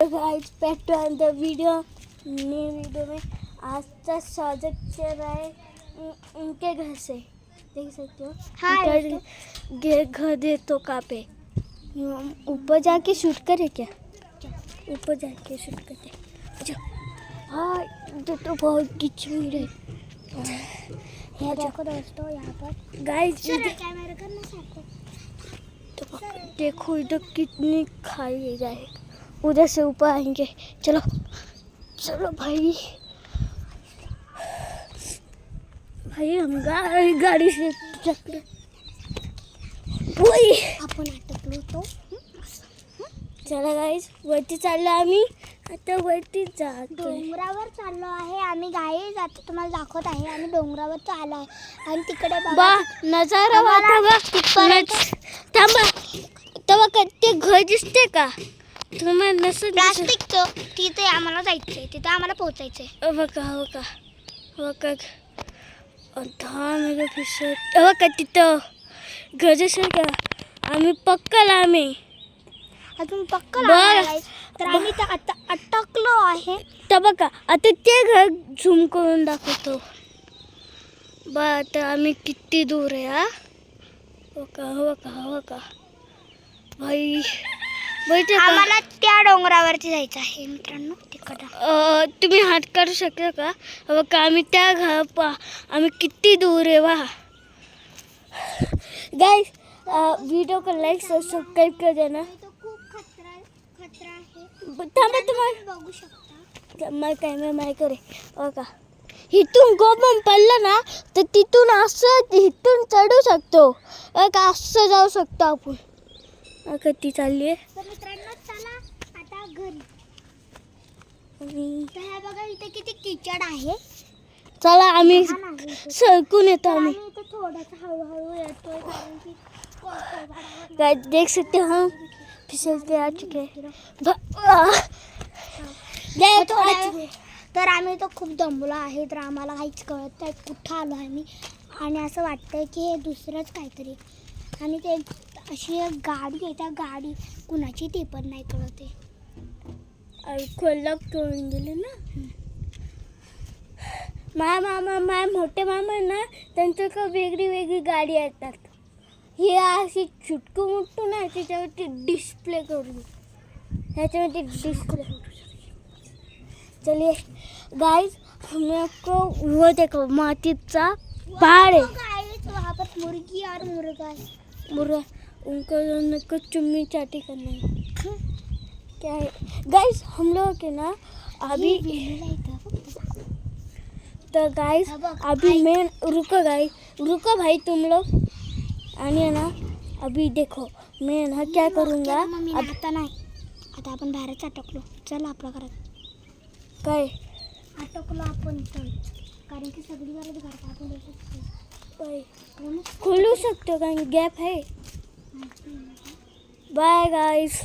Guys back to another video. नई video में आज का स्वागत कर रहा है इनके घर से। देख सकते हो घर दे तो कापे ऊपर जाके शूट करे क्या? ऊपर जाके शूट करते। अच्छा हाँ तो बहुत किचमीर है। ये देखो दोस्तों यहाँ पर गाइस कैमरा करना चाहते तो देखो इधर कितनी खाई जाए। उधर से ऊपर आएंगे। चलो चलो भाई हम गाड़ी से चक्र आपण अटकलो तो चला गाईज वरती चाललो आम्ही। आता वरती जातो डोंगरावर चाललो आहे आम्ही गाईज। आता तुम्हाला दाखवत आहे आम्ही डोंगरावर चाललो आहे आणि तिकडे बघा नजारा थांबा ते घर दिसते का तुम्हाला? नसेल प्लास्टिकचं तिथे आम्हाला जायचंय, तिथे आम्हाला पोहोचायचंय। बघा 10 मेगापिक्सल बघा तिथं घर दिसेल का? आम्ही पक्कल अजून पक्कल तर आम्ही तर आता अटकलो आहे। तर बघा आता ते घर झूम करून दाखवतो बा आता आम्ही किती दूर आहे। हा बघा भाई आम्हाला त्या डोंगरावरती जायचं आहे मित्रांनो तिकडं। तुम्ही हात काढू शकता का? बघा आम्ही त्या आम्ही किती दूर आहे वा गाइस। वीडियो को लाइक और सब्सक्राइब कर देना। खूप खतरा आहे थांबा तुम्हाला बघू शकता मला कॅमेरा माय करे बघा इथून गोबम पडलं ना तर तिथून असं इथून चढू शकतो बघा असं जाऊ शकतो आपण। कधी चालली आहे तर मित्रांनो चला आता घरी। बघा इथे किती किचड आहे। चला आम्ही सरकून येतो आम्ही थोडासा हळूहळू येतोय कारण की देख सकते हो हम फिसलते आ चुके तर आम्ही तो खूप दमलो आहे तर आम्हाला काहीच कळत नाही कुठं आलो आम्ही आणि असं वाटतंय की हे दुसरंच काहीतरी आणि ते अशी एक गाडी आहे त्या गाडी कुणाची ती पण नाही कळत आहे। खोलला करून दिले ना माय मोठे मामा ना त्यांच्याकडे वेगळी गाडी येतात। ही अशी छुटकू मुटकू ना त्याच्यावरती डिस्प्ले करून ह्याच्यावरती डिस्प्ले। चलिए गाइस हम आपको वो देखो माटीचा पहाड़ है वहाँ पर मुर्गी और मुर्गा है। मुर्गा उनको दोनों को चुम्मी चाटी करना है। क्या है गाइस हम लोग के ना अभी तो गाइस अभी मैं रुको भाई तुम लोग आने ना अभी देखो मैं ना क्या करूँगा आता आपण बाहेरच अटकलो। चल आपल्या घरात काय अटकलो आपण चल कारण की सगळी घरात आपण खोलू शकतो कारण गॅप आहे। Bye guys.